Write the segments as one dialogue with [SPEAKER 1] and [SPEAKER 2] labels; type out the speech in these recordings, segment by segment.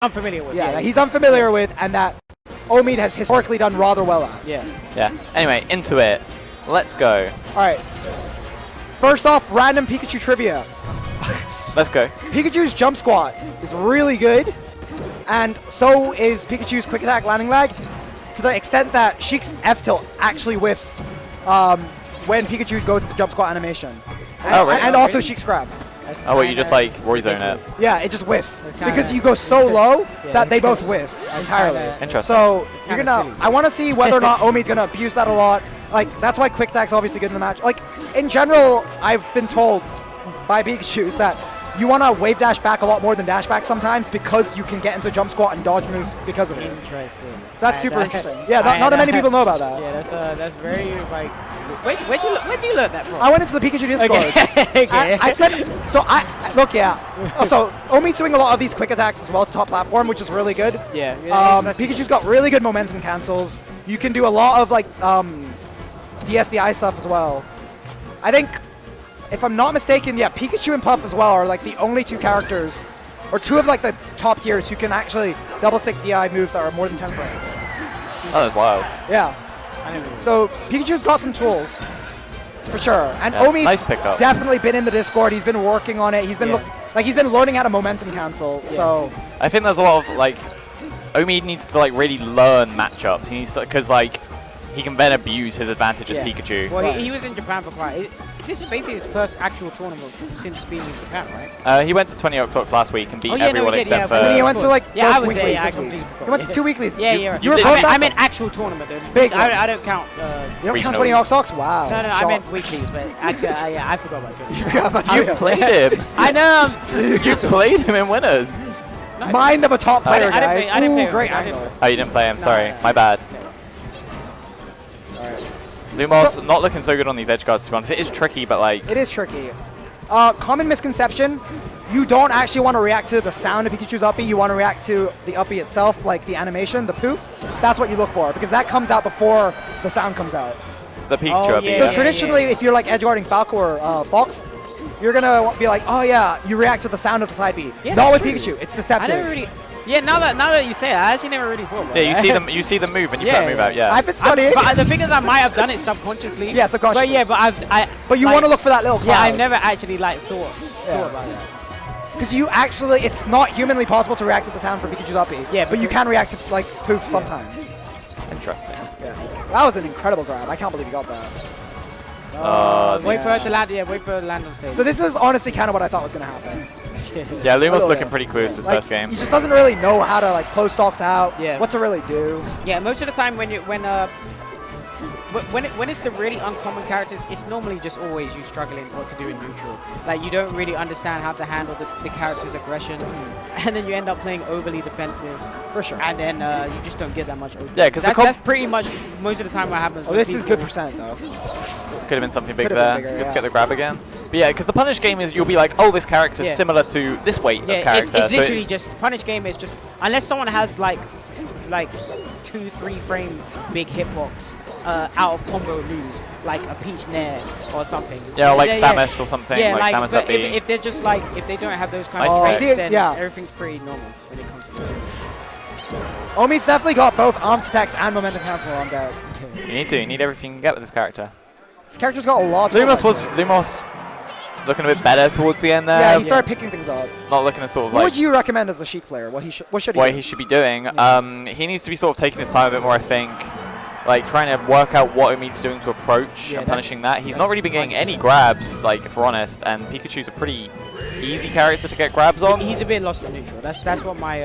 [SPEAKER 1] unfamiliar with.
[SPEAKER 2] Yeah, that he's unfamiliar with, and that Omid has historically done rather well at.
[SPEAKER 1] Yeah.
[SPEAKER 3] Yeah. Anyway, into it. Let's go.
[SPEAKER 2] All right. First off, random Pikachu trivia.
[SPEAKER 3] Let's go.
[SPEAKER 2] Pikachu's jump squat is really good, and so is Pikachu's quick attack landing lag, to the extent that Sheik's F tilt actually whiffs when Pikachu goes to the jump squat animation. And also Sheik's grab.
[SPEAKER 3] Oh, wait, you just like Roy zone it.
[SPEAKER 2] Yeah, it just whiffs because you go so low that they both whiff entirely.
[SPEAKER 3] Interesting.
[SPEAKER 2] So you're gonna. I want to see whether or not Omid's gonna abuse that a lot. Like that's why quick attack's obviously good in the match. Like in general, I've been told by Pikachu that you want to wave dash back a lot more than dash back sometimes because you can get into jump squat and dodge moves because of it.
[SPEAKER 1] Interesting.
[SPEAKER 2] So that's super interesting. Yeah, not many people know about that.
[SPEAKER 1] Yeah, that's very like. Where'd you learn that from?
[SPEAKER 2] I went into the Pikachu Discord.
[SPEAKER 1] Okay.
[SPEAKER 2] I spent look, yeah. So Omid's doing a lot of these quick attacks as well to top platform, which is really good.
[SPEAKER 1] Yeah.
[SPEAKER 2] Pikachu's got really good momentum cancels. You can do a lot of like DSDI stuff as well. I think, if I'm not mistaken, yeah, Pikachu and Puff as well are like the only two characters, or two of like the top tiers who can actually double stick DI moves that are more than 10 frames.
[SPEAKER 3] Oh, that's wild.
[SPEAKER 2] Yeah. So Pikachu's got some tools, for sure. And
[SPEAKER 3] Yeah,
[SPEAKER 2] Omid's
[SPEAKER 3] nice pickup.
[SPEAKER 2] definitely been in the Discord. He's been working on it. He's been he's been learning how to momentum cancel. So
[SPEAKER 3] I think there's a lot of like, Omid needs to like really learn matchups. He needs to, because like he can then abuse his advantage as Pikachu.
[SPEAKER 1] Well, he was in Japan for quite. This is basically his first actual tournament since being in Japan, right?
[SPEAKER 3] He went to 20 Oxox last week and beat
[SPEAKER 1] no,
[SPEAKER 3] everyone
[SPEAKER 1] he did,
[SPEAKER 3] except for.
[SPEAKER 2] and then he went to like
[SPEAKER 1] I
[SPEAKER 2] both
[SPEAKER 1] was there.
[SPEAKER 2] weeklies
[SPEAKER 1] Yeah, I
[SPEAKER 2] this week.
[SPEAKER 1] completely forgot.
[SPEAKER 2] He went to 2 weeklies.
[SPEAKER 1] Yeah,
[SPEAKER 2] You were both
[SPEAKER 1] I
[SPEAKER 2] at
[SPEAKER 1] meant actual tournament.
[SPEAKER 2] Big
[SPEAKER 1] I don't count.
[SPEAKER 2] You don't count 20 Oxox? Wow.
[SPEAKER 1] No, I meant
[SPEAKER 2] Shots.
[SPEAKER 1] weeklies, but actually, I forgot about it.
[SPEAKER 2] You forgot about
[SPEAKER 3] You
[SPEAKER 2] you.
[SPEAKER 3] played him.
[SPEAKER 1] I know.
[SPEAKER 3] You played him in winners.
[SPEAKER 2] Mind of a top player,
[SPEAKER 1] I didn't
[SPEAKER 2] guys.
[SPEAKER 1] play- I didn't play
[SPEAKER 2] Ooh,
[SPEAKER 1] him.
[SPEAKER 2] great
[SPEAKER 1] I didn't
[SPEAKER 2] angle.
[SPEAKER 3] Oh, you didn't play him. Sorry,
[SPEAKER 1] no.
[SPEAKER 3] my bad.
[SPEAKER 2] Alright.
[SPEAKER 3] Lumos not looking so good on these edge guards, to be honest. It is tricky, but like.
[SPEAKER 2] It is tricky. Common misconception, you don't actually want to react to the sound of Pikachu's uppie, you want to react to the uppie itself, like the animation, the poof. That's what you look for, because that comes out before the sound comes out.
[SPEAKER 3] The Pikachu up
[SPEAKER 1] yeah,
[SPEAKER 2] So
[SPEAKER 3] here.
[SPEAKER 2] traditionally, if you're like edge guarding Falco or Fox, you're going to be like, oh yeah, you react to the sound of the side B.
[SPEAKER 1] Yeah,
[SPEAKER 2] Not with
[SPEAKER 1] that's true.
[SPEAKER 2] Pikachu, it's
[SPEAKER 1] I
[SPEAKER 2] deceptive.
[SPEAKER 1] never really. Yeah, now that you say it, I actually never really thought about it.
[SPEAKER 3] Yeah, you see the move and you put that move out. Yeah.
[SPEAKER 2] I've been studying.
[SPEAKER 1] But the thing is, I might have done it subconsciously.
[SPEAKER 2] Yeah, subconsciously.
[SPEAKER 1] But yeah, but
[SPEAKER 2] But you
[SPEAKER 1] like,
[SPEAKER 2] want to look for that little cloud.
[SPEAKER 1] Yeah, I've never actually like thought about it.
[SPEAKER 2] Because you actually, it's not humanly possible to react to the sound from Pikachu's uppie.
[SPEAKER 1] Yeah,
[SPEAKER 2] but you can react to like poof sometimes.
[SPEAKER 3] Interesting.
[SPEAKER 2] Yeah. That was an incredible grab. I can't believe you got that.
[SPEAKER 1] Wait for her to land. Yeah, wait for her to land on stage.
[SPEAKER 2] So this is honestly kind of what I thought was going to happen.
[SPEAKER 3] Yeah, Lumos
[SPEAKER 2] Little
[SPEAKER 3] looking
[SPEAKER 2] bit.
[SPEAKER 3] pretty clueless this
[SPEAKER 2] Like,
[SPEAKER 3] first game.
[SPEAKER 2] He just doesn't really know how to like close stocks out.
[SPEAKER 1] Yeah.
[SPEAKER 2] What to really do.
[SPEAKER 1] Yeah, most of the time when it's the really uncommon characters, it's normally just always you struggling what to do in neutral. Like you don't really understand how to handle the character's aggression, and then you end up playing overly defensive.
[SPEAKER 2] For sure.
[SPEAKER 1] And then you just don't get that much.
[SPEAKER 3] Yeah, because
[SPEAKER 1] that's pretty much most of the time what happens.
[SPEAKER 2] Oh,
[SPEAKER 1] with
[SPEAKER 2] this is good
[SPEAKER 1] people.
[SPEAKER 2] percent though.
[SPEAKER 3] Could have been something big
[SPEAKER 2] Could
[SPEAKER 3] there.
[SPEAKER 2] have been bigger,
[SPEAKER 3] Good to
[SPEAKER 2] yeah.
[SPEAKER 3] get the grab again. But yeah, because the punish game is you'll be like, oh, this character's
[SPEAKER 1] Yeah.
[SPEAKER 3] similar to this weight of character.
[SPEAKER 1] It's
[SPEAKER 3] so
[SPEAKER 1] literally just punish game is just unless someone has like 2-3 frame big hitbox out of combo moves like a Peach Nair or something.
[SPEAKER 3] yeah, or like Samus or something.
[SPEAKER 1] Yeah,
[SPEAKER 3] like
[SPEAKER 1] like
[SPEAKER 3] Samus
[SPEAKER 1] but
[SPEAKER 3] up B.
[SPEAKER 1] if they're just like if they don't have those kind
[SPEAKER 3] Nice
[SPEAKER 1] of
[SPEAKER 3] trade.
[SPEAKER 1] traits, then
[SPEAKER 2] Yeah.
[SPEAKER 1] everything's pretty normal when it comes to this.
[SPEAKER 2] Omid's definitely got both arms attacks and momentum cancel on deck.
[SPEAKER 3] You need everything you can get with this character.
[SPEAKER 2] This character's got a lot.
[SPEAKER 3] Lumos looking a bit better towards the end there.
[SPEAKER 2] Yeah, he started picking things up.
[SPEAKER 3] Not looking to sort of
[SPEAKER 2] What
[SPEAKER 3] like
[SPEAKER 2] would you recommend as a Sheik player? What should he
[SPEAKER 3] what
[SPEAKER 2] do?
[SPEAKER 3] he should be doing. He needs to be sort of taking his time a bit more, I think. Like trying to work out what Omid's doing to approach and punishing that. He's not really been getting any grabs, like if we're honest, and Pikachu's a pretty easy character to get grabs on.
[SPEAKER 1] He's a bit lost in neutral. That's what my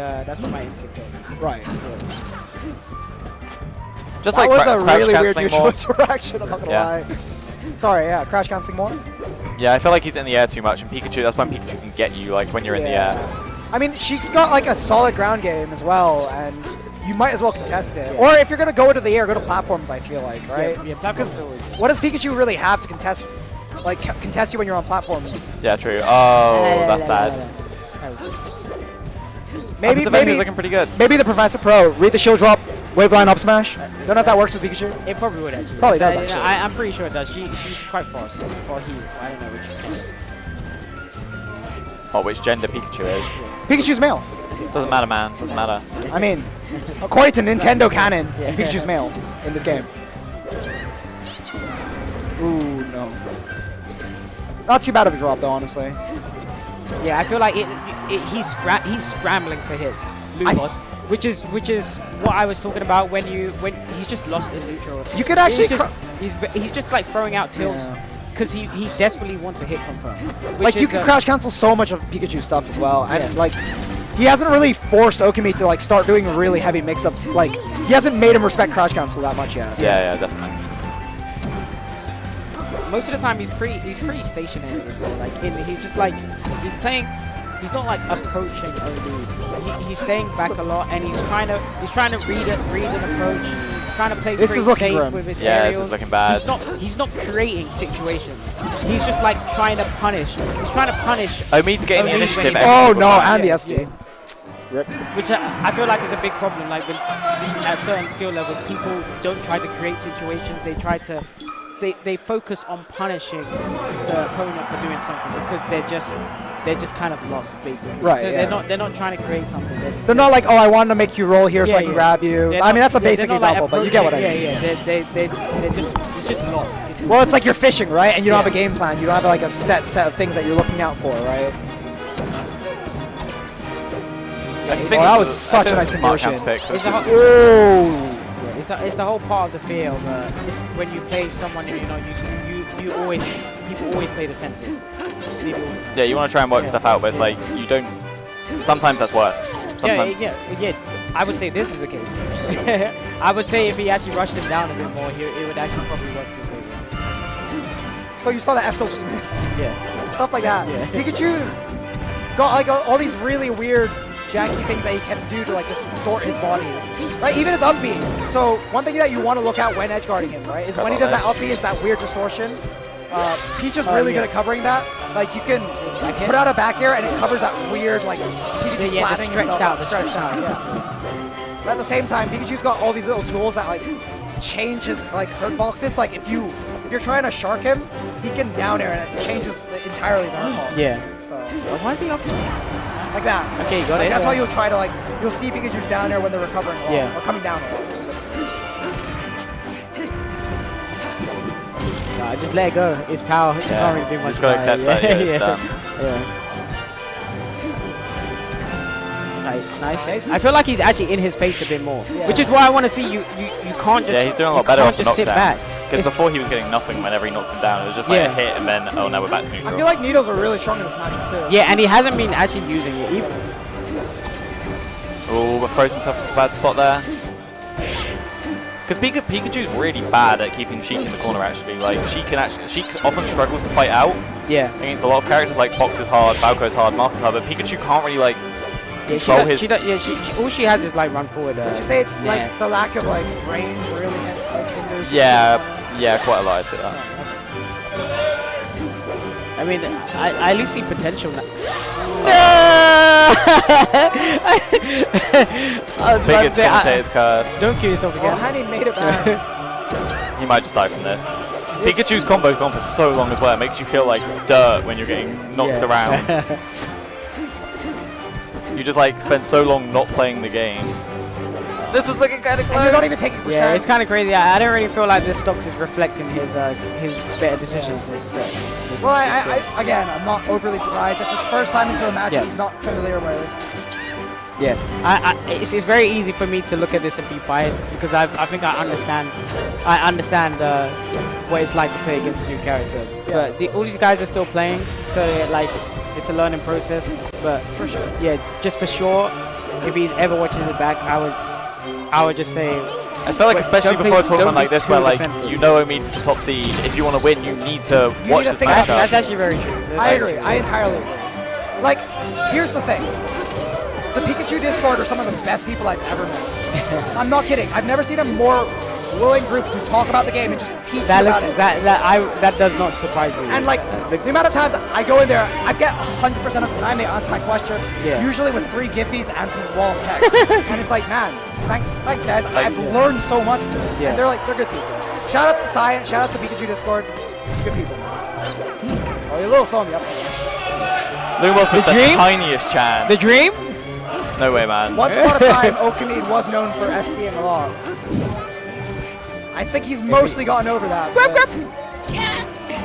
[SPEAKER 1] instinct is.
[SPEAKER 2] Right.
[SPEAKER 3] Just
[SPEAKER 2] That
[SPEAKER 3] like
[SPEAKER 2] was a
[SPEAKER 3] crouch
[SPEAKER 2] really weird
[SPEAKER 3] cancelling
[SPEAKER 2] neutral
[SPEAKER 3] more.
[SPEAKER 2] interaction, I'm not gonna lie. Sorry, yeah, crash cancelling more?
[SPEAKER 3] Yeah, I feel like he's in the air too much, and Pikachu, that's when Pikachu can get you, like when you're in the air.
[SPEAKER 2] I mean, Sheik's got like a solid ground game as well, and you might as well contest it. Or if you're gonna go to the air, go to platforms, I feel like, right?
[SPEAKER 1] Yeah, platforms always.
[SPEAKER 2] What does Pikachu really have to contest, like contest you when you're on platforms?
[SPEAKER 3] Yeah, true. Oh, that's sad.
[SPEAKER 2] Maybe
[SPEAKER 3] He's looking pretty good.
[SPEAKER 2] Maybe the Professor Pro, read the shield drop, wave line up smash. Don't know if that works with Pikachu.
[SPEAKER 1] It probably would actually.
[SPEAKER 2] Probably does,
[SPEAKER 1] So,
[SPEAKER 2] actually.
[SPEAKER 1] I'm pretty sure it does. She's quite fast. Or he. I don't know which.
[SPEAKER 3] Oh, which gender Pikachu is.
[SPEAKER 2] Pikachu's male.
[SPEAKER 3] Doesn't matter, man. Doesn't matter.
[SPEAKER 2] I mean, according to Nintendo canon, Pikachu's male in this game. Ooh, no. Not too bad of a drop, though, honestly.
[SPEAKER 1] Yeah, I feel like he's scrambling for his loot loss, which is what I was talking about when he's just lost in neutral.
[SPEAKER 2] You could actually
[SPEAKER 1] he's just like throwing out tilts because he desperately wants a hit confirm.
[SPEAKER 2] Like you can crouch cancel so much of Pikachu's stuff as well, and like he hasn't really forced Okami to like start doing really heavy mix-ups. Like he hasn't made him respect crouch cancel that much yet.
[SPEAKER 3] Yeah, definitely.
[SPEAKER 1] Most of the time he's pretty stationary as well. Like he's just like he's not like approaching OD. He's staying back a lot and he's trying to read an approach, trying to play
[SPEAKER 2] this is looking
[SPEAKER 1] safe with his
[SPEAKER 3] aerials.
[SPEAKER 1] aerials.
[SPEAKER 3] This is looking bad.
[SPEAKER 1] He's not creating situations. He's just like trying to punish. He's trying to punish.
[SPEAKER 3] Omid's getting the initiative.
[SPEAKER 2] Oh no, and the SD. Rip.
[SPEAKER 1] Which I feel like is a big problem. Like at certain skill levels, people don't try to create situations. They try to. They focus on punishing the opponent for doing something because they're just kind of lost basically.
[SPEAKER 2] Right.
[SPEAKER 1] So they're not trying to create something.
[SPEAKER 2] They're not like, oh, I want to make you roll here so I can grab you. I mean, that's a basic example, but you get what I mean.
[SPEAKER 1] They're just lost.
[SPEAKER 2] Well, it's like you're fishing, right? And you don't have a game plan. You don't have like a set of things that you're looking out for, right? That was such a nice conversion.
[SPEAKER 1] It's the whole part of the fear of when you play someone you're not used to. People always play defensive.
[SPEAKER 3] Yeah, you want to try and work stuff out, but it's like you don't. Sometimes that's worse. Sometimes.
[SPEAKER 1] Yeah. I would say this is the case. I would say if he actually rushed him down a bit more, it would actually probably work in favor.
[SPEAKER 2] So you saw the F tilt just miss.
[SPEAKER 1] Yeah.
[SPEAKER 2] Stuff like that. Yeah. Pikachu's got like all these really weird janky things that he can do to like distort his body. Like even his up B. So one thing that you want to look at when edge guarding him, right, is when he does that up B is that weird distortion. Peach is really good at covering that. Like you can put out a back air and it covers that weird like Pikachu flattening
[SPEAKER 1] stretched out.
[SPEAKER 2] Yeah. But at the same time, Pikachu's got all these little tools that like change his like hurt boxes. Like if you're trying to shark him, he can down air and it changes entirely the hurt box.
[SPEAKER 1] Yeah.
[SPEAKER 2] So
[SPEAKER 1] why is he up?
[SPEAKER 2] like that.
[SPEAKER 1] Okay, you got it.
[SPEAKER 2] That's how you'll try to you'll see Pikachu's down there when they're recovering or coming down.
[SPEAKER 1] Nah, just let it go. It's power. You can't really do much.
[SPEAKER 3] Just gotta accept that. It's done.
[SPEAKER 1] Right, nice. I feel like he's actually in his face a bit more, which is why I want to see you. You can't just.
[SPEAKER 3] Yeah, he's doing a lot better off the knockdown.
[SPEAKER 1] Sit
[SPEAKER 3] Because before he was getting nothing whenever he knocked him down. It was just like a hit and then, oh, now we're back to neutral.
[SPEAKER 2] I feel like needles are really strong in this matchup too.
[SPEAKER 1] Yeah, and he hasn't been actually using it either.
[SPEAKER 3] Oh, but throws himself in a bad spot there. Because Pikachu's really bad at keeping Sheik in the corner actually. Like, Sheik often struggles to fight out.
[SPEAKER 1] Yeah.
[SPEAKER 3] Against a lot of characters like Fox is hard, Falco's hard, Marth is hard, but Pikachu can't really like control his...
[SPEAKER 1] all she has is like run forward.
[SPEAKER 2] Would you say it's like the lack of like range really hinders?
[SPEAKER 3] Yeah, quite a lot, I'd say that.
[SPEAKER 1] I mean, I at least see potential now.
[SPEAKER 3] Biggest commentator's curse.
[SPEAKER 1] Don't kill yourself again.
[SPEAKER 2] Hanny made it back.
[SPEAKER 3] He might just die from this. Pikachu's combo's gone for so long as well, it makes you feel like dirt when you're getting knocked around. You just like spend so long not playing the game. This was looking kind of close.
[SPEAKER 2] And you're not even taking percent.
[SPEAKER 1] Yeah, it's kind of crazy. I don't really feel like this stocks is reflecting his better decisions.
[SPEAKER 2] Well, I again, I'm not overly surprised. It's his first time into a match he's not familiar with.
[SPEAKER 1] Yeah, it's very easy for me to look at this and be biased because I think I understand what it's like to play against a new character. Yeah. But all these guys are still playing, so like it's a learning process. But
[SPEAKER 2] for sure,
[SPEAKER 1] just for sure, if he ever watches it back, I would just say.
[SPEAKER 3] I feel like especially before a tournament like this where like you know Omid's the top seed, if you want to win you need to watch this matchup.
[SPEAKER 1] That's actually very true.
[SPEAKER 2] I agree. I entirely agree. Like, here's the thing. The Pikachu Discord are some of the best people I've ever met. I'm not kidding. I've never seen a more willing group to talk about the game and just teach you about it.
[SPEAKER 1] That does not surprise me.
[SPEAKER 2] And like the amount of times I go in there, I get 100% of the time they answer my question. Usually with 3 Giphies and some wall of text. And it's like, man, thanks guys. I've learned so much from this. And they're good people. Shout outs to Science. Shout outs to Pikachu Discord. Good people. Oh, you're a little slow on the upside.
[SPEAKER 3] Lumos with the tiniest chance.
[SPEAKER 1] The dream?
[SPEAKER 3] No, No way, man.
[SPEAKER 2] Once upon a time, Okamid was known for SDing a lot. I think he's mostly gotten over that.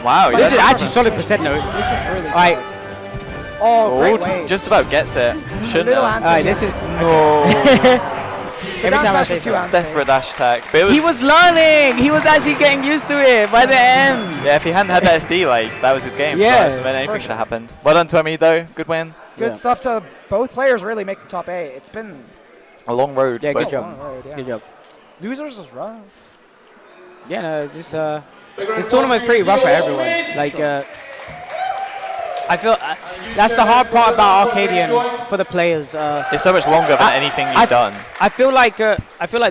[SPEAKER 3] Wow.
[SPEAKER 1] This is actually solid percent though.
[SPEAKER 2] This is really
[SPEAKER 1] Alright.
[SPEAKER 2] solid. Oh, great wave.
[SPEAKER 3] Just about gets it. Shouldn't
[SPEAKER 2] Little
[SPEAKER 3] have.
[SPEAKER 2] answer.
[SPEAKER 1] Alright, this is.
[SPEAKER 2] The
[SPEAKER 1] Every
[SPEAKER 2] down
[SPEAKER 1] time I
[SPEAKER 2] smash
[SPEAKER 1] say
[SPEAKER 2] was too
[SPEAKER 1] something.
[SPEAKER 2] antsy.
[SPEAKER 3] Desperate dash attack. But it
[SPEAKER 1] He was learning. He was actually getting used to it by the end.
[SPEAKER 3] Yeah, if he hadn't had that SD, like, that was his game.
[SPEAKER 1] Yeah.
[SPEAKER 3] So then anything should have happened. Well done, Toooni, though. Good win.
[SPEAKER 2] Good stuff to both players really making top 8. It's been
[SPEAKER 3] A long road.
[SPEAKER 1] Yeah,
[SPEAKER 3] but-
[SPEAKER 1] good job.
[SPEAKER 2] long road, yeah.
[SPEAKER 1] Good job.
[SPEAKER 2] Losers is rough.
[SPEAKER 1] Yeah, no, just this tournament's pretty rough for everyone. Like, I feel that's the hard part about Arcadian for the players.
[SPEAKER 3] It's so much longer than anything you've done.
[SPEAKER 1] I feel like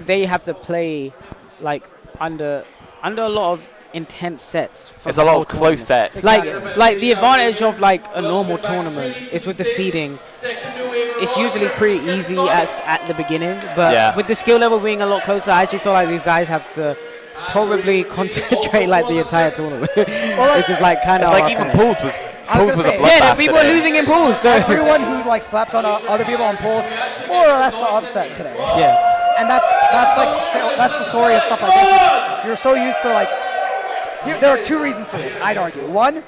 [SPEAKER 1] they have to play like under a lot of intense sets. For
[SPEAKER 3] It's
[SPEAKER 1] the
[SPEAKER 3] a lot
[SPEAKER 1] whole
[SPEAKER 3] of close
[SPEAKER 1] tournament.
[SPEAKER 3] sets.
[SPEAKER 1] Like the advantage of like a normal tournament is with the seeding. It's usually pretty easy at the beginning, but with the skill level being a lot closer, I actually feel like these guys have to probably concentrate like the entire tournament. It's just like kind of
[SPEAKER 3] It's like even pools was
[SPEAKER 2] I was
[SPEAKER 3] a
[SPEAKER 2] gonna say,
[SPEAKER 3] bloodbath
[SPEAKER 1] yeah, people are
[SPEAKER 3] today.
[SPEAKER 1] losing in pools. So
[SPEAKER 2] Everyone who like slapped on other people on pools more or less got upset today.
[SPEAKER 1] yeah,
[SPEAKER 2] And that's the story of stuff like this. Is you're so used to like. There are two reasons for this, I'd argue. One,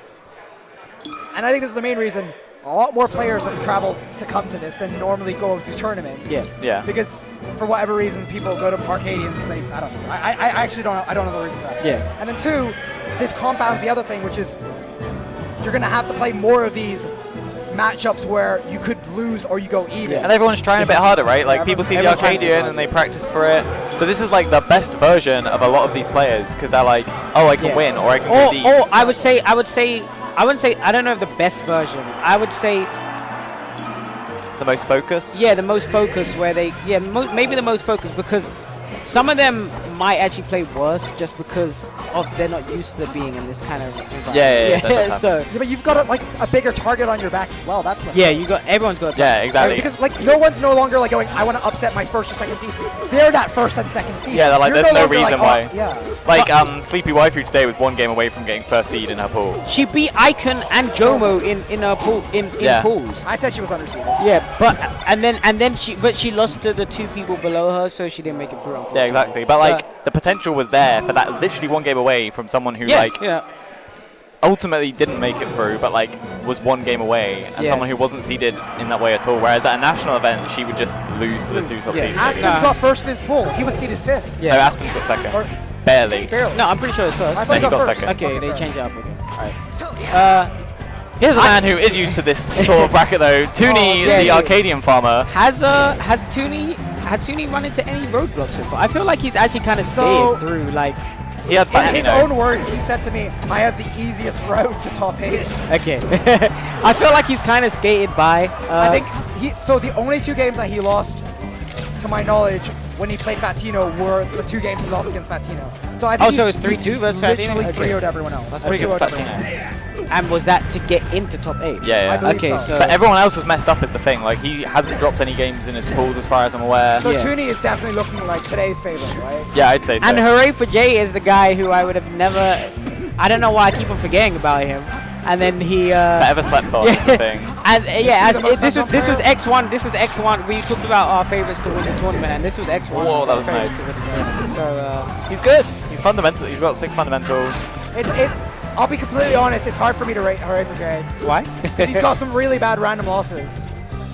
[SPEAKER 2] and I think this is the main reason, a lot more players have traveled to come to this than normally go to tournaments.
[SPEAKER 3] Yeah.
[SPEAKER 2] Because for whatever reason, people go to Arcadians because they, I don't know. I actually don't know. I don't know the reason for that.
[SPEAKER 1] Yeah.
[SPEAKER 2] And then two, this compounds the other thing, which is you're going to have to play more of these matchups where you could lose or you go even.
[SPEAKER 3] And everyone's trying a bit harder, right? Like, people see the
[SPEAKER 1] everyone's trying to
[SPEAKER 3] Arcadian
[SPEAKER 1] do
[SPEAKER 3] and they practice for it. So this is like the best version of a lot of these players because they're like, oh, I can win or I can go deep.
[SPEAKER 1] Or I wouldn't say, I don't know if the best version. I would say,
[SPEAKER 3] The most focus.
[SPEAKER 1] yeah, the most focused where they, maybe the most focused because some of them might actually play worse just because they're not used to being in this kind of environment.
[SPEAKER 3] Yeah, that does happen.
[SPEAKER 1] So
[SPEAKER 2] Yeah, but you've got a bigger target on your back as well. That's the
[SPEAKER 1] everyone's got.
[SPEAKER 3] Yeah, exactly.
[SPEAKER 2] Because like no one's no longer like going, I want to upset my first or second seed. They're that first and second seed.
[SPEAKER 3] Yeah, they're like,
[SPEAKER 2] You're
[SPEAKER 3] there's no
[SPEAKER 2] longer
[SPEAKER 3] reason
[SPEAKER 2] like,
[SPEAKER 3] why.
[SPEAKER 2] Yeah.
[SPEAKER 3] Like, Sleepy Waifu today was one game away from getting first seed in her pool.
[SPEAKER 1] She beat Icon and Jomo in her pool in pools.
[SPEAKER 2] I said she was underseeded.
[SPEAKER 1] Yeah, but and then she lost to the two people below her, so she didn't make it through.
[SPEAKER 3] Yeah, exactly. But like, the potential was there for that. Literally one game away from someone who ultimately didn't make it through, but like was one game away, and someone who wasn't seeded in that way at all. Whereas at a national event, she would just lose to the two top seeds.
[SPEAKER 2] Aspen's got first in his pool. He was seeded 5th.
[SPEAKER 3] No, Aspen's got second.
[SPEAKER 2] Or-
[SPEAKER 3] Barely.
[SPEAKER 2] Barely.
[SPEAKER 1] No, I'm pretty sure it's first.
[SPEAKER 2] I
[SPEAKER 3] No,
[SPEAKER 2] thought
[SPEAKER 3] he got
[SPEAKER 2] first.
[SPEAKER 3] second.
[SPEAKER 1] Okay,
[SPEAKER 2] Okay,
[SPEAKER 1] they
[SPEAKER 2] fair.
[SPEAKER 1] changed it up. Okay, all right.
[SPEAKER 3] Here's a man who is used to this sort of bracket though. Toooni,
[SPEAKER 1] yeah,
[SPEAKER 3] the
[SPEAKER 1] yeah.
[SPEAKER 3] Arcadian farmer.
[SPEAKER 1] Has Toooni run into any roadblocks so far? I feel like he's actually kind of
[SPEAKER 2] So-
[SPEAKER 1] skated through like.
[SPEAKER 3] He had
[SPEAKER 2] In his
[SPEAKER 3] Fatino.
[SPEAKER 2] own words, he said to me, I have the easiest road to top 8.
[SPEAKER 1] Okay, I feel like he's kind of skated by.
[SPEAKER 2] I think the only 2 games that he lost, to my knowledge, when he played Fatino were the 2 games he lost against Fatino. So I think
[SPEAKER 1] Oh, so it's
[SPEAKER 2] he's
[SPEAKER 1] 3-2 versus Fatino?
[SPEAKER 2] literally
[SPEAKER 1] Okay.
[SPEAKER 2] 3-0'd everyone else.
[SPEAKER 3] That's
[SPEAKER 2] Or
[SPEAKER 3] pretty good
[SPEAKER 2] 2-0'd
[SPEAKER 3] for
[SPEAKER 2] everyone
[SPEAKER 3] Fatino.
[SPEAKER 2] else.
[SPEAKER 1] And was that to get into top 8?
[SPEAKER 3] Yeah,
[SPEAKER 2] I
[SPEAKER 3] yeah.
[SPEAKER 2] believe
[SPEAKER 1] Okay, so
[SPEAKER 3] But everyone else was messed up is the thing. Like, he hasn't dropped any games in his pools as far as I'm aware.
[SPEAKER 2] So
[SPEAKER 1] Yeah.
[SPEAKER 2] Toooni is definitely looking like today's favorite, right?
[SPEAKER 3] Yeah, I'd say so.
[SPEAKER 1] and HoorayForJay is the guy who I would have never. I don't know why I keep on forgetting about him. And then he.
[SPEAKER 3] Forever slept on is the thing.
[SPEAKER 1] And yeah,
[SPEAKER 2] the most
[SPEAKER 1] this was
[SPEAKER 2] hands-on
[SPEAKER 1] X1. This was X1. We talked about our favorites to win the tournament, and this was X1.
[SPEAKER 3] Whoa, that was
[SPEAKER 1] our favorites
[SPEAKER 3] nice.
[SPEAKER 1] to win the tournament. So
[SPEAKER 3] He's good. He's fundamental. He's got sick fundamentals.
[SPEAKER 2] It's I'll be completely honest, it's hard for me to rate HoorayForJay.
[SPEAKER 1] why?
[SPEAKER 2] Because he's got some really bad random losses.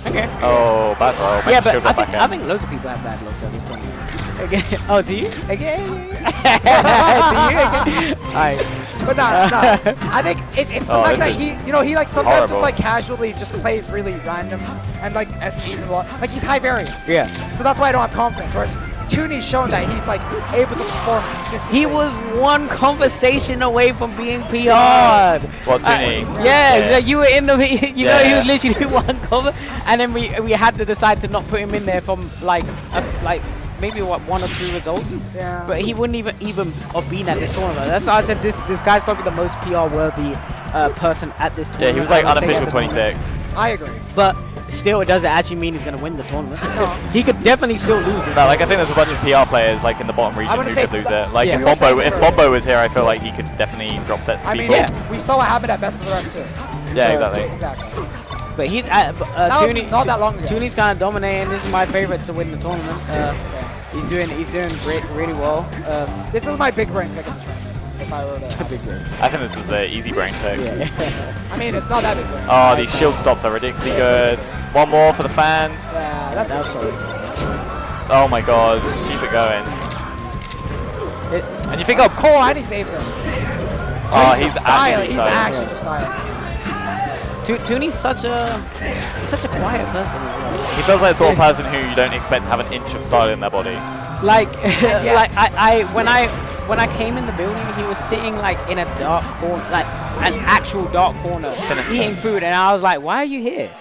[SPEAKER 1] Okay.
[SPEAKER 3] Oh, bad roll.
[SPEAKER 1] Yeah,
[SPEAKER 3] Makes
[SPEAKER 1] but
[SPEAKER 3] shield
[SPEAKER 1] I
[SPEAKER 3] up
[SPEAKER 1] think
[SPEAKER 3] back
[SPEAKER 1] I
[SPEAKER 3] end.
[SPEAKER 1] think loads of people have bad losses at this tournament. Again. Oh, do you? Again. Do you? Again? Alright.
[SPEAKER 2] But no. I think it's the
[SPEAKER 3] Oh,
[SPEAKER 2] fact
[SPEAKER 3] this
[SPEAKER 2] that
[SPEAKER 3] is
[SPEAKER 2] he like sometimes just
[SPEAKER 3] horrible.
[SPEAKER 2] like casually just plays really random and like SDs and a lot. Like he's high variance.
[SPEAKER 1] Yeah.
[SPEAKER 2] So that's why I don't have confidence. Whereas Tooni's shown that he's like able to perform consistently.
[SPEAKER 1] He was one conversation away from being PR'd.
[SPEAKER 3] What, Toooni?
[SPEAKER 1] Yeah, you were in the. You know, he
[SPEAKER 3] Yeah.
[SPEAKER 1] was literally one cover, and then we had to decide to not put him in there from like maybe 1 or 2 results.
[SPEAKER 2] Yeah.
[SPEAKER 1] But he wouldn't even have been at this tournament. That's why I said this guy's probably the most PR worthy person at this tournament.
[SPEAKER 3] Yeah, he was like
[SPEAKER 1] I would say
[SPEAKER 3] unofficial
[SPEAKER 1] at the moment.
[SPEAKER 3] 26.
[SPEAKER 2] I agree.
[SPEAKER 1] But still, it doesn't actually mean he's going to win the tournament. He could definitely still lose.
[SPEAKER 3] No, like I think there's a bunch of PR players like in the bottom region
[SPEAKER 2] wanna
[SPEAKER 3] who
[SPEAKER 2] say
[SPEAKER 3] could lose
[SPEAKER 2] that-
[SPEAKER 3] it. Like
[SPEAKER 1] Yeah.
[SPEAKER 3] if
[SPEAKER 2] We were saying
[SPEAKER 3] Bombo,
[SPEAKER 2] this
[SPEAKER 3] if
[SPEAKER 2] earlier.
[SPEAKER 3] Bombo was here, I feel like he could definitely drop sets to
[SPEAKER 2] I mean,
[SPEAKER 3] people.
[SPEAKER 1] Yeah.
[SPEAKER 2] we saw what happened at Best of the Rest too.
[SPEAKER 3] Yeah,
[SPEAKER 2] So,
[SPEAKER 3] exactly.
[SPEAKER 2] Exactly.
[SPEAKER 1] But he's
[SPEAKER 2] That was not that long ago.
[SPEAKER 1] Tooni's kind of dominating. This is my favorite to win the tournament. He's doing great, really well.
[SPEAKER 2] This is my big brain pick of the tournament. If I were to
[SPEAKER 1] big brain.
[SPEAKER 3] I think this is an easy brain pick.
[SPEAKER 1] Yeah.
[SPEAKER 2] I mean, it's not that big brain.
[SPEAKER 3] Oh, these shield stops are ridiculously good. One more for the fans.
[SPEAKER 2] Yeah, that's good.
[SPEAKER 1] solid.
[SPEAKER 3] Oh my god, keep it going. And you think, oh,
[SPEAKER 2] Cole, and he saves him.
[SPEAKER 3] oh
[SPEAKER 2] he's
[SPEAKER 3] he's
[SPEAKER 2] just styling.
[SPEAKER 3] actually
[SPEAKER 2] He's
[SPEAKER 3] styling.
[SPEAKER 2] actually just styling.
[SPEAKER 1] Tooni's such a quiet person as well.
[SPEAKER 3] He feels like the sort of person who you don't expect to have an inch of style in their body.
[SPEAKER 1] Like,
[SPEAKER 2] yet-
[SPEAKER 1] like when I came in the building, he was sitting like in a dark corner, like an actual dark corner,
[SPEAKER 3] Sinister.
[SPEAKER 1] eating food, and I was like, "Why are you here?"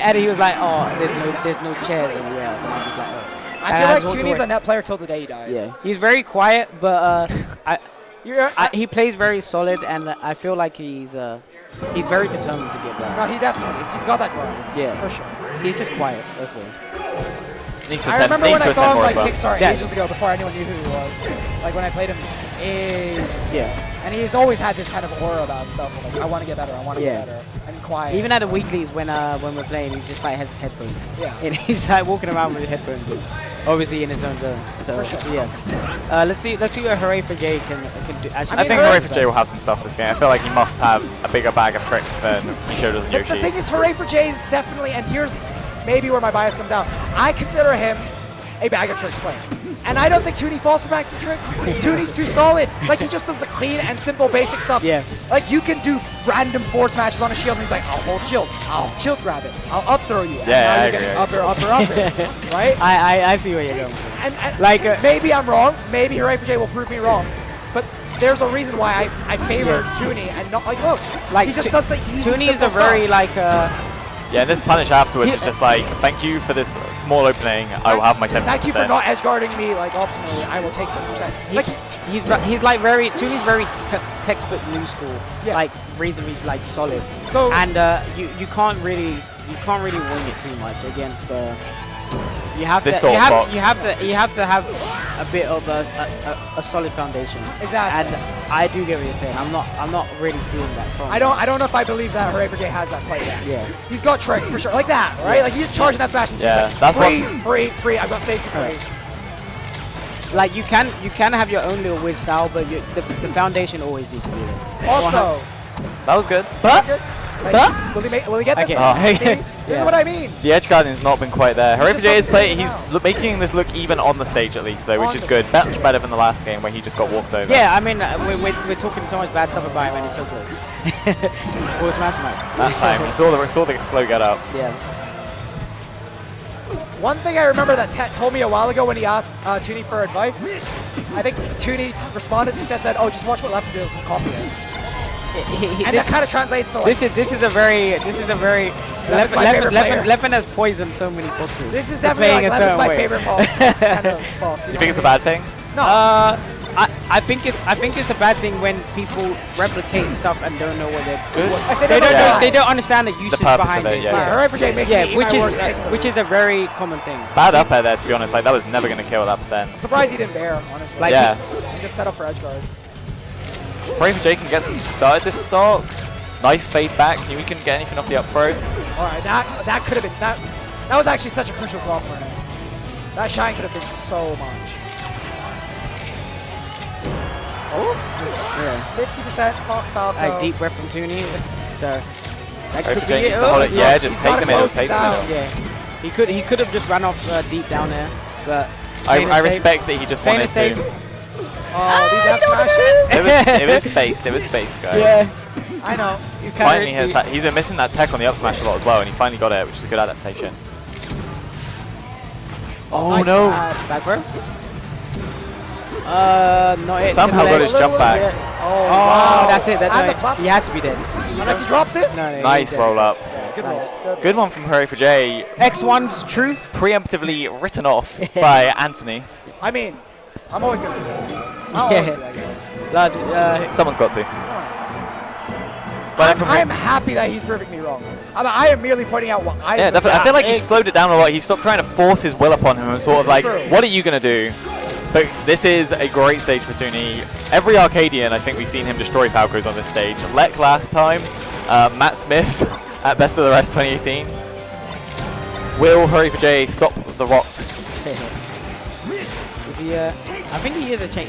[SPEAKER 1] And he was like, "Oh, there's no chairs anywhere else." And I'm just like, "Oh."
[SPEAKER 2] I feel like Tooni's a net player till the day he dies.
[SPEAKER 1] Yeah, he's very quiet, but
[SPEAKER 2] You're,
[SPEAKER 1] he plays very solid, and I feel like he's very determined to get
[SPEAKER 2] no,
[SPEAKER 1] back.
[SPEAKER 2] he definitely is. He's got that drive.
[SPEAKER 1] Yeah,
[SPEAKER 2] For sure.
[SPEAKER 1] He's just quiet. That's all.
[SPEAKER 3] Needs to
[SPEAKER 2] I
[SPEAKER 3] attend-
[SPEAKER 2] remember
[SPEAKER 3] needs
[SPEAKER 2] when I
[SPEAKER 3] to
[SPEAKER 2] saw
[SPEAKER 3] attend
[SPEAKER 2] him
[SPEAKER 3] more
[SPEAKER 2] like
[SPEAKER 3] as well.
[SPEAKER 2] Kickstarter
[SPEAKER 1] Yeah.
[SPEAKER 2] ages ago before anyone knew who he was. Like when I played him ages.
[SPEAKER 1] Yeah.
[SPEAKER 2] And he's always had this kind of aura about himself. Like, I want to get better. I want to
[SPEAKER 1] Yeah.
[SPEAKER 2] get better. And quiet.
[SPEAKER 1] Even at the weeklies when we're playing, he's just like has his headphones.
[SPEAKER 2] Yeah.
[SPEAKER 1] And he's like walking around with his headphones, obviously in his own zone. So
[SPEAKER 2] For sure.
[SPEAKER 1] yeah. Let's see what HoorayForJay can do. Actually,
[SPEAKER 3] I
[SPEAKER 2] mean,
[SPEAKER 3] think
[SPEAKER 2] Hooray-
[SPEAKER 3] HoorayForJay will have some stuff this game. I feel like he must have a bigger bag of tricks than he showed us in
[SPEAKER 2] The thing
[SPEAKER 3] Yoshi's.
[SPEAKER 2] is, HoorayForJay is definitely, and here's maybe where my bias comes out. I consider him a bag of tricks player. And I don't think Toooni falls for bags of tricks. Tooni's too solid. Like, he just does the clean and simple basic stuff.
[SPEAKER 1] Yeah.
[SPEAKER 2] Like, you can do random forward smashes on a shield, and he's like, I'll hold shield. I'll shield grab it. I'll up throw you. And
[SPEAKER 3] Yeah,
[SPEAKER 2] now
[SPEAKER 3] I
[SPEAKER 2] you're
[SPEAKER 3] agree.
[SPEAKER 2] getting upper, right?
[SPEAKER 1] I see where you're going.
[SPEAKER 2] And
[SPEAKER 1] Like,
[SPEAKER 2] maybe I'm wrong. Maybe HoorayForJay will prove me wrong. But there's a reason why I favor Toooni and not, like, look.
[SPEAKER 1] Like
[SPEAKER 2] he just does the easy,
[SPEAKER 1] Toooni is
[SPEAKER 2] simple
[SPEAKER 1] a very
[SPEAKER 2] stuff.
[SPEAKER 1] like
[SPEAKER 3] Yeah, and this punish afterwards
[SPEAKER 1] He-
[SPEAKER 3] is just like, thank you for this small opening. I will have my 70%.
[SPEAKER 2] Thank you for not edge guarding me like optimally. I will take this percent. Like
[SPEAKER 1] he's like very Tooni's very textbook new school.
[SPEAKER 2] Yeah.
[SPEAKER 1] Like reasonably like solid.
[SPEAKER 2] So-
[SPEAKER 1] and you can't really wing it too much against you have
[SPEAKER 3] This
[SPEAKER 1] to
[SPEAKER 3] sort
[SPEAKER 1] you
[SPEAKER 3] of
[SPEAKER 1] have,
[SPEAKER 3] box.
[SPEAKER 1] you have to have a bit of a solid foundation.
[SPEAKER 2] Exactly.
[SPEAKER 1] And I do get what you're saying. I'm not really seeing that from
[SPEAKER 2] I don't know if I believe that HoorayForJay has that play yet.
[SPEAKER 1] Yeah.
[SPEAKER 2] He's got tricks for sure, like that, right? Like he's charging that smash. And
[SPEAKER 3] Yeah,
[SPEAKER 2] like,
[SPEAKER 3] that's
[SPEAKER 2] free. I've got stakes for free.
[SPEAKER 1] Like you can have your own little weird style, but the foundation always needs to be there.
[SPEAKER 2] Also,
[SPEAKER 3] That was good.
[SPEAKER 2] that's good. Like,
[SPEAKER 1] Huh?
[SPEAKER 2] will he get this?
[SPEAKER 1] Okay.
[SPEAKER 2] one? See? This
[SPEAKER 1] Yeah.
[SPEAKER 2] is what I mean.
[SPEAKER 3] The edge guarding has not been quite there.
[SPEAKER 2] He just
[SPEAKER 3] HoorayForJay is
[SPEAKER 2] doesn't
[SPEAKER 3] playing.
[SPEAKER 2] get
[SPEAKER 3] He's
[SPEAKER 2] it
[SPEAKER 3] making this look even on the stage at least, though, which
[SPEAKER 2] On
[SPEAKER 3] is
[SPEAKER 2] the
[SPEAKER 3] good. Much better than the last game where he just got walked over.
[SPEAKER 1] Yeah, I mean we're talking so much bad stuff about him and it's so close. For a Smash match.
[SPEAKER 3] That time, we saw the slow get up.
[SPEAKER 1] Yeah.
[SPEAKER 2] One thing I remember that Tet told me a while ago when he asked Toooni for advice, I think Toooni responded to Tet said, "Oh, just watch what Left does and copy it." And that kind of translates to like.
[SPEAKER 1] This is a very
[SPEAKER 2] That's my favorite player.
[SPEAKER 1] Leffen has poisoned so many boxes.
[SPEAKER 2] This is
[SPEAKER 1] for
[SPEAKER 2] definitely
[SPEAKER 1] playing
[SPEAKER 2] like
[SPEAKER 1] a
[SPEAKER 2] Levin's
[SPEAKER 1] certain
[SPEAKER 2] my
[SPEAKER 1] way.
[SPEAKER 2] favorite fox. Kind of fox.
[SPEAKER 3] You think it's a bad thing?
[SPEAKER 2] No.
[SPEAKER 1] I think it's a bad thing when people replicate stuff and don't know what they're
[SPEAKER 3] Good.
[SPEAKER 2] If they don't know why.
[SPEAKER 1] they don't understand the usage
[SPEAKER 3] purpose
[SPEAKER 1] behind
[SPEAKER 3] of it,
[SPEAKER 1] it.
[SPEAKER 3] yeah.
[SPEAKER 2] HoorayForJay making me eat my words.
[SPEAKER 1] Which is a very common thing.
[SPEAKER 3] Bad up air there, to be honest. Like, that was never going to kill that percent.
[SPEAKER 2] I'm surprised he didn't bear, honestly.
[SPEAKER 1] Like,
[SPEAKER 3] Yeah.
[SPEAKER 2] He just set up for edge guard.
[SPEAKER 3] HoorayForJay can get some started this stock. Nice fade back. Knew he couldn't get anything off the up throw.
[SPEAKER 2] All right, that could have been that. That was actually such a crucial draw for him. That shine could have been so much. Oh,
[SPEAKER 1] Yeah.
[SPEAKER 2] 50% Fox Falco.
[SPEAKER 1] Like deep breath from Toooni. So that could
[SPEAKER 3] HoorayForJay
[SPEAKER 1] be
[SPEAKER 3] needs
[SPEAKER 1] it.
[SPEAKER 3] to hold it.
[SPEAKER 1] Oh,
[SPEAKER 3] Yeah, just
[SPEAKER 2] he's
[SPEAKER 3] take
[SPEAKER 2] gotta
[SPEAKER 3] the middle.
[SPEAKER 2] close
[SPEAKER 3] Take
[SPEAKER 2] this
[SPEAKER 3] the
[SPEAKER 2] out.
[SPEAKER 3] middle.
[SPEAKER 1] Yeah. He could have just ran off deep down there, but
[SPEAKER 3] I
[SPEAKER 1] playing it safe.
[SPEAKER 3] respect that he just
[SPEAKER 1] Playing
[SPEAKER 3] wanted
[SPEAKER 1] it safe.
[SPEAKER 3] to.
[SPEAKER 2] Oh, these F smashes.
[SPEAKER 3] It was spaced. It was spaced, guys.
[SPEAKER 1] Yeah.
[SPEAKER 2] I know.
[SPEAKER 1] He's kinda
[SPEAKER 3] Finally,
[SPEAKER 1] risky.
[SPEAKER 3] he's been missing that tech on the up smash a lot as well, and he finally got it, which is a good adaptation. Oh
[SPEAKER 2] Nice
[SPEAKER 3] no!
[SPEAKER 2] pad.
[SPEAKER 1] Back throw? Not it.
[SPEAKER 3] Somehow
[SPEAKER 1] Didn't
[SPEAKER 3] got
[SPEAKER 1] let-
[SPEAKER 3] his jump back.
[SPEAKER 1] Yeah.
[SPEAKER 2] Oh,
[SPEAKER 1] Oh,
[SPEAKER 2] wow.
[SPEAKER 1] that's it. That's
[SPEAKER 2] And the
[SPEAKER 1] right.
[SPEAKER 2] clap.
[SPEAKER 1] He has to be dead.
[SPEAKER 2] Unless he drops this.
[SPEAKER 1] No,
[SPEAKER 3] Nice
[SPEAKER 1] he's dead.
[SPEAKER 3] roll up.
[SPEAKER 2] Good
[SPEAKER 1] Nice.
[SPEAKER 2] roll.
[SPEAKER 3] Good one from HoorayForJay.
[SPEAKER 1] X1's truth.
[SPEAKER 3] Preemptively written off by Anthony.
[SPEAKER 2] I mean, I'm always gonna do that. I'll always be like that.
[SPEAKER 1] Blood,
[SPEAKER 3] Someone's got to.
[SPEAKER 2] I don't understand.
[SPEAKER 3] But from
[SPEAKER 2] I am happy that he's proving me wrong. I am merely pointing out what I.
[SPEAKER 3] yeah, definitely. I feel like he slowed it down a lot. He stopped trying to force his will upon him and sort
[SPEAKER 2] This
[SPEAKER 3] of like,
[SPEAKER 2] is true.
[SPEAKER 3] what are you going to do? But this is a great stage for Toooni. Every Arcadian, I think we've seen him destroy Falcos on this stage. Lek last time, Matt Smith, at Best of the Rest 2018. Will HoorayForJay stop the rot?
[SPEAKER 1] Is he, I think he is a chain.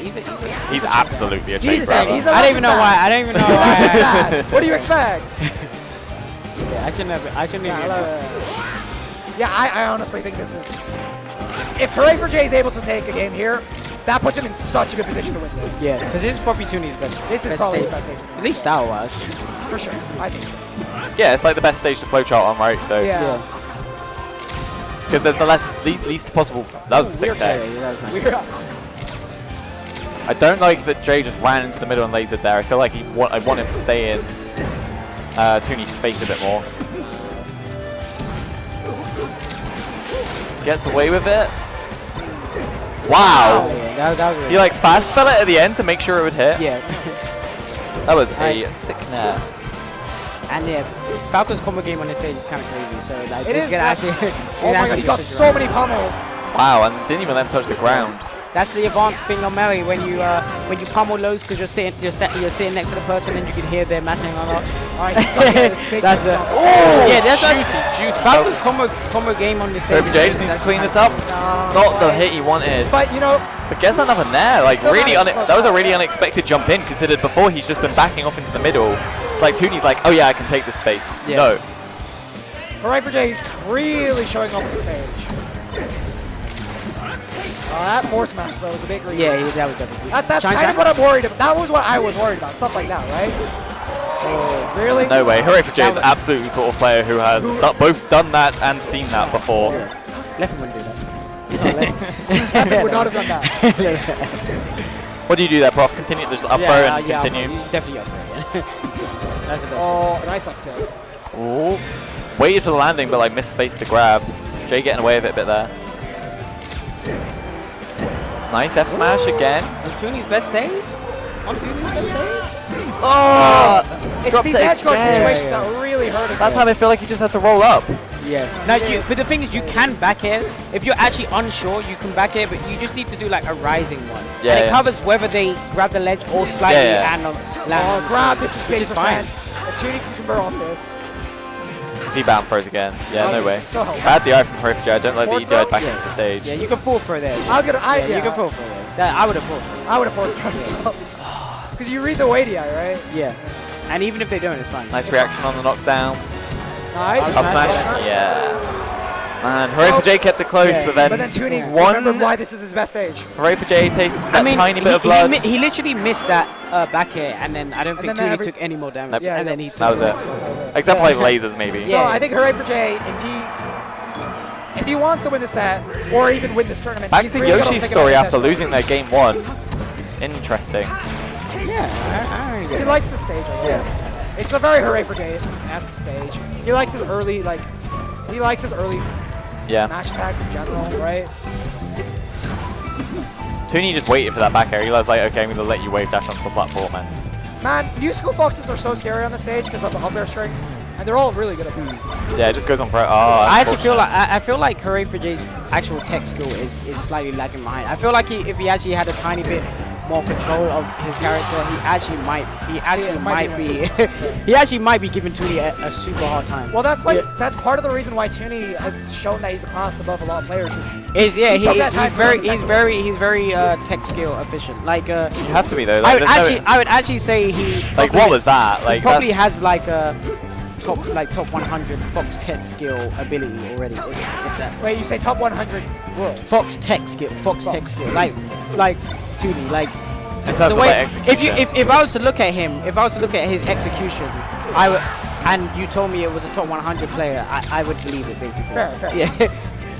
[SPEAKER 3] He's absolutely a chain
[SPEAKER 2] He's
[SPEAKER 3] grabber.
[SPEAKER 2] he's a
[SPEAKER 1] I don't even know why. I don't even know why.
[SPEAKER 2] What do you expect?
[SPEAKER 1] Yeah, I shouldn't have. I shouldn't have.
[SPEAKER 2] Yeah, I honestly think this is... If HoorayForJay is able to take a game here, that puts him in such a good position to win this.
[SPEAKER 1] Yeah, because this is probably Tooni's best.
[SPEAKER 2] This is probably his best stage.
[SPEAKER 1] At least style-wise.
[SPEAKER 2] For sure. I think so.
[SPEAKER 3] Yeah, it's like the best stage to flowchart on, right? So
[SPEAKER 2] Yeah.
[SPEAKER 3] because there's the least possible. That was a sick
[SPEAKER 2] Weird
[SPEAKER 3] tech.
[SPEAKER 1] Yeah, that was nice.
[SPEAKER 2] Weird.
[SPEAKER 3] I don't like that Jay just ran into the middle and lasered there. I feel like I want him to stay in Tooni's face a bit more. Gets away with it. Wow.
[SPEAKER 1] Yeah, that was
[SPEAKER 3] He like fast fell it at the end to make sure it would hit.
[SPEAKER 1] Yeah.
[SPEAKER 3] That was a sick nair.
[SPEAKER 1] And yeah, Falcon's combo game on this stage is kind of crazy. So like,
[SPEAKER 2] It
[SPEAKER 1] this
[SPEAKER 2] is.
[SPEAKER 1] gonna actually.
[SPEAKER 2] Oh my god, he got so many pummels.
[SPEAKER 3] Wow, and didn't even let him touch the ground.
[SPEAKER 1] That's the advanced thing on melee when you pummel lows because you're sitting next to the person and you can hear them mashing on up.
[SPEAKER 2] Alright, he's got this big
[SPEAKER 1] That's
[SPEAKER 2] jump.
[SPEAKER 1] yeah, that's
[SPEAKER 3] Juicy.
[SPEAKER 1] Falcon's combo game on this stage.
[SPEAKER 3] HoorayForJay just needs to clean this up. Not the hit he wanted.
[SPEAKER 2] But you know,
[SPEAKER 3] But gets another nair. Like
[SPEAKER 2] Still
[SPEAKER 3] really,
[SPEAKER 2] managed to
[SPEAKER 3] that was a
[SPEAKER 2] close
[SPEAKER 3] really
[SPEAKER 2] that.
[SPEAKER 3] unexpected jump in. Considered before he's just been backing off into the middle. It's like Tooni's like, oh yeah, I can take this space.
[SPEAKER 1] Yeah.
[SPEAKER 3] No.
[SPEAKER 2] HoorayForJay really showing up on the stage. That force match though was a big read.
[SPEAKER 1] Yeah, that was definitely.
[SPEAKER 2] That's kind of what I'm worried about. That was what I was worried about. Stuff like that, right? Oh, really?
[SPEAKER 3] No way. HoorayForJay
[SPEAKER 1] That
[SPEAKER 3] is
[SPEAKER 1] was-
[SPEAKER 3] absolutely the sort of player who has both done that and seen that before.
[SPEAKER 1] Left wouldn't do that.
[SPEAKER 2] Epic would not have done that.
[SPEAKER 3] What do you do there, Prof? Continue, just up throw and
[SPEAKER 1] yeah,
[SPEAKER 3] continue.
[SPEAKER 1] Definitely up throw. That's the best.
[SPEAKER 2] Oh, nice up tilt.
[SPEAKER 3] Ooh. Waited for the landing, but like missed space to grab. Jay getting away with it a bit there. Nice F smash again.
[SPEAKER 1] On Tooni's best stage? On Tooni's best stage?
[SPEAKER 3] Oh!
[SPEAKER 2] It's
[SPEAKER 3] Drops
[SPEAKER 2] these
[SPEAKER 3] it
[SPEAKER 2] edge guard
[SPEAKER 3] again.
[SPEAKER 2] situations that really hurt him.
[SPEAKER 3] That time I feel like he just had to roll up.
[SPEAKER 1] Yeah. Now, but the thing is, you can back air. If you're actually unsure, you can back air, but you just need to do like a rising one.
[SPEAKER 3] Yeah,
[SPEAKER 1] and it
[SPEAKER 3] yeah.
[SPEAKER 1] covers whether they grab the ledge or slightly
[SPEAKER 3] Yeah,
[SPEAKER 1] and
[SPEAKER 2] Oh,
[SPEAKER 1] land.
[SPEAKER 2] grab, this is big
[SPEAKER 1] Which is fine.
[SPEAKER 2] percent. If Toooni can convert off this.
[SPEAKER 3] V-bound throws again. Yeah, no way.
[SPEAKER 2] So helpful.
[SPEAKER 3] Bad DI from HoorayForJay. I don't like that
[SPEAKER 2] Fourth
[SPEAKER 3] he died
[SPEAKER 2] throw?
[SPEAKER 3] back
[SPEAKER 1] Yeah.
[SPEAKER 3] into the stage.
[SPEAKER 1] Yeah, you can fall for there.
[SPEAKER 2] I was gonna,
[SPEAKER 1] You can fall for there. I would have fall for it.
[SPEAKER 2] I would have fourth thrown. Because you read the way DI, right?
[SPEAKER 1] Yeah. And even if they don't, it's fine.
[SPEAKER 3] Nice reaction on the knockdown.
[SPEAKER 2] Nice.
[SPEAKER 3] Up smash. Yeah. Man, HoorayForJay kept it close,
[SPEAKER 1] Yeah,
[SPEAKER 3] but then
[SPEAKER 2] But then Toooni
[SPEAKER 3] one
[SPEAKER 2] remembered why this is his best stage.
[SPEAKER 3] HoorayForJay tasted that tiny bit of
[SPEAKER 1] he,
[SPEAKER 3] blood.
[SPEAKER 1] he literally missed that back air, and then I don't think
[SPEAKER 2] then
[SPEAKER 1] Toooni took any more damage.
[SPEAKER 3] Nope.
[SPEAKER 2] Yeah,
[SPEAKER 1] and then he took
[SPEAKER 3] That was it. Except for like lasers, maybe.
[SPEAKER 2] So
[SPEAKER 1] Yeah.
[SPEAKER 2] I think HoorayForJay, if he wants to win the set, or even win this tournament,
[SPEAKER 3] Back
[SPEAKER 2] he's
[SPEAKER 3] to
[SPEAKER 2] really gotta
[SPEAKER 3] Yoshi's
[SPEAKER 2] think
[SPEAKER 3] story
[SPEAKER 2] about his
[SPEAKER 3] after
[SPEAKER 2] set.
[SPEAKER 3] losing their game 1. Interesting.
[SPEAKER 1] Yeah, I don't
[SPEAKER 2] He
[SPEAKER 1] get it.
[SPEAKER 2] likes the stage, I guess. It's a very HoorayForJay-esque stage. He likes his early,
[SPEAKER 3] Yeah.
[SPEAKER 2] smash attacks in general, right?
[SPEAKER 3] Toooni just waited for that back air. He was like, okay, I'm going to let you wave dash onto the platform. And
[SPEAKER 2] Man, new school foxes are so scary on the stage because of the up air strings, and they're all really good at them.
[SPEAKER 3] yeah, it just goes on for it. Oh,
[SPEAKER 1] I actually feel
[SPEAKER 3] unfortunate.
[SPEAKER 1] like I feel like HoorayForJay's actual tech skill is slightly lagging behind. I feel like if he actually had a tiny bit more control of his character, he actually might be giving Toooni a super hard time.
[SPEAKER 2] Well, that's that's part of the reason why Toooni has shown that he's a class above a lot of players.
[SPEAKER 1] He's
[SPEAKER 2] took that time to learn the tech
[SPEAKER 1] he's very tech skill efficient. Like
[SPEAKER 3] You have to be, though. Like,
[SPEAKER 1] I would actually say he
[SPEAKER 3] like,
[SPEAKER 1] probably-
[SPEAKER 3] what was that? Like,
[SPEAKER 1] he probably
[SPEAKER 3] that's-
[SPEAKER 1] has like a top 100 Fox tech skill ability already. If that.
[SPEAKER 2] Wait, you say top 100 world?
[SPEAKER 1] Fox tech skill, Fox tech skill, like Toooni, like
[SPEAKER 3] in terms
[SPEAKER 1] the
[SPEAKER 3] of
[SPEAKER 1] way.
[SPEAKER 3] like execution.
[SPEAKER 1] If I was to look at him, if I was to look at his execution, I would, and you told me it was a top 100 player, I would believe it basically.
[SPEAKER 2] Fair.
[SPEAKER 1] Yeah,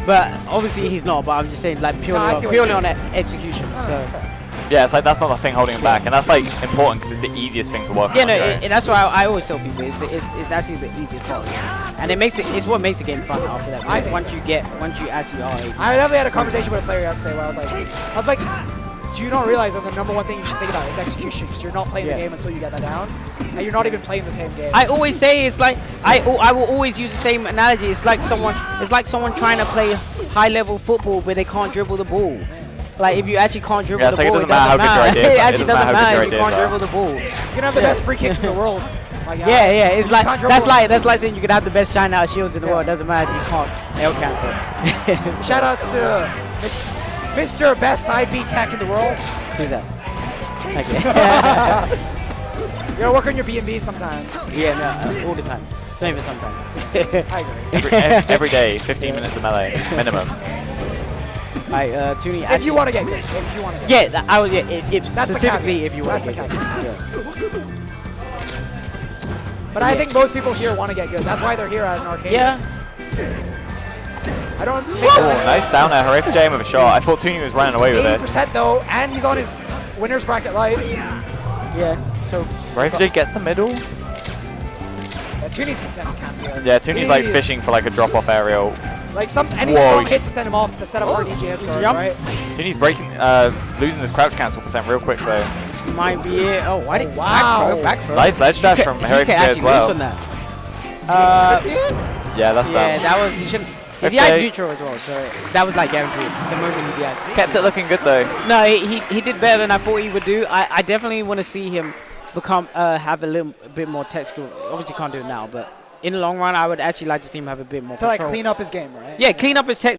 [SPEAKER 1] but obviously he's not. But I'm just saying, like
[SPEAKER 2] I
[SPEAKER 1] purely
[SPEAKER 2] see what you
[SPEAKER 1] on
[SPEAKER 2] mean.
[SPEAKER 1] execution. So.
[SPEAKER 2] Fair.
[SPEAKER 3] Yeah, it's like that's not the thing holding him back, and that's like important because it's the easiest thing to work
[SPEAKER 1] Yeah,
[SPEAKER 3] on.
[SPEAKER 1] no,
[SPEAKER 3] right?
[SPEAKER 1] that's why I always tell people it's actually the easiest part, and it's what makes the game fun after that.
[SPEAKER 2] I think
[SPEAKER 1] once
[SPEAKER 2] so.
[SPEAKER 1] once you actually are. Able.
[SPEAKER 2] I definitely had a conversation with a player yesterday where I was like, do you not realize that the number one thing you should think about is execution? Because you're not playing the game until you get that down, and you're not even playing the same game.
[SPEAKER 1] I always say it's like I will always use the same analogy. It's like someone trying to play high level football but they can't dribble the ball. Like if you actually can't dribble
[SPEAKER 3] Yeah,
[SPEAKER 1] the
[SPEAKER 3] it's like
[SPEAKER 1] ball,
[SPEAKER 3] it doesn't matter how good your idea is.
[SPEAKER 1] It
[SPEAKER 3] It
[SPEAKER 1] actually
[SPEAKER 3] doesn't matter
[SPEAKER 1] doesn't
[SPEAKER 3] how good
[SPEAKER 1] matter
[SPEAKER 3] your
[SPEAKER 1] if you
[SPEAKER 3] ideas
[SPEAKER 1] can't
[SPEAKER 3] are.
[SPEAKER 1] dribble the ball.
[SPEAKER 2] You can have the best free kicks in the world, Like,
[SPEAKER 1] Yeah, it's
[SPEAKER 2] you
[SPEAKER 1] like
[SPEAKER 2] can't
[SPEAKER 1] that's
[SPEAKER 2] dribble.
[SPEAKER 1] like saying you can have the best shine out shields in the
[SPEAKER 2] Yeah.
[SPEAKER 1] world. Doesn't matter if you can't L cancel.
[SPEAKER 2] Shoutouts to Mr. Best Side B Tech in the world.
[SPEAKER 1] Do that. Okay.
[SPEAKER 2] You gotta work on your B&B sometimes.
[SPEAKER 1] Yeah, no, all the time. Not even sometimes.
[SPEAKER 2] I agree.
[SPEAKER 3] Every day, 15 minutes of melee minimum.
[SPEAKER 1] Alright, Toooni.
[SPEAKER 2] If you want to get good. If you want to get
[SPEAKER 1] Yeah, I was. Yeah, if
[SPEAKER 2] That's the
[SPEAKER 1] specifically
[SPEAKER 2] caveat.
[SPEAKER 1] if you want
[SPEAKER 2] That's
[SPEAKER 1] to
[SPEAKER 2] the
[SPEAKER 1] get
[SPEAKER 2] caveat.
[SPEAKER 1] good.
[SPEAKER 2] But I think most people here want to get good. That's why they're here at an arcade.
[SPEAKER 1] Yeah.
[SPEAKER 2] I don't think
[SPEAKER 3] Oh, nice down there. HoorayForJay with a shot. I thought Toooni was running away with this.
[SPEAKER 2] 80% though, and he's on his winner's bracket life.
[SPEAKER 1] Yeah. So.
[SPEAKER 3] HoorayForJay gets the middle.
[SPEAKER 2] Yeah, Tooney's content to camp here.
[SPEAKER 3] Yeah, Tooney's like
[SPEAKER 2] Please.
[SPEAKER 3] fishing for like a drop-off aerial.
[SPEAKER 2] Like any
[SPEAKER 3] Whoa,
[SPEAKER 2] strong
[SPEAKER 3] he-
[SPEAKER 2] hit to send him off to set up for an EG hit guard,
[SPEAKER 1] Jump.
[SPEAKER 2] right?
[SPEAKER 3] Tooney's losing his crouch cancel percent real quick though.
[SPEAKER 1] Might be it. Oh, why did
[SPEAKER 2] wow.
[SPEAKER 1] back throw?
[SPEAKER 3] Nice ledge dash from
[SPEAKER 1] He
[SPEAKER 3] HoorayForJay
[SPEAKER 1] can
[SPEAKER 3] as
[SPEAKER 1] actually
[SPEAKER 3] well.
[SPEAKER 1] lose from that.
[SPEAKER 3] Yeah, that's
[SPEAKER 1] Yeah,
[SPEAKER 3] dumb.
[SPEAKER 1] that was. He shouldn't. If he had neutral as well, so that was like guaranteed. The moment he did.
[SPEAKER 3] Kept it looking good though.
[SPEAKER 1] No, he did better than I thought he would do. I definitely want to see him become have a little bit more tech skill. Obviously can't do it now, but in the long run, I would actually like to see him have a bit more
[SPEAKER 2] To like
[SPEAKER 1] control.
[SPEAKER 2] clean up his game, right?
[SPEAKER 1] Yeah, clean up his tech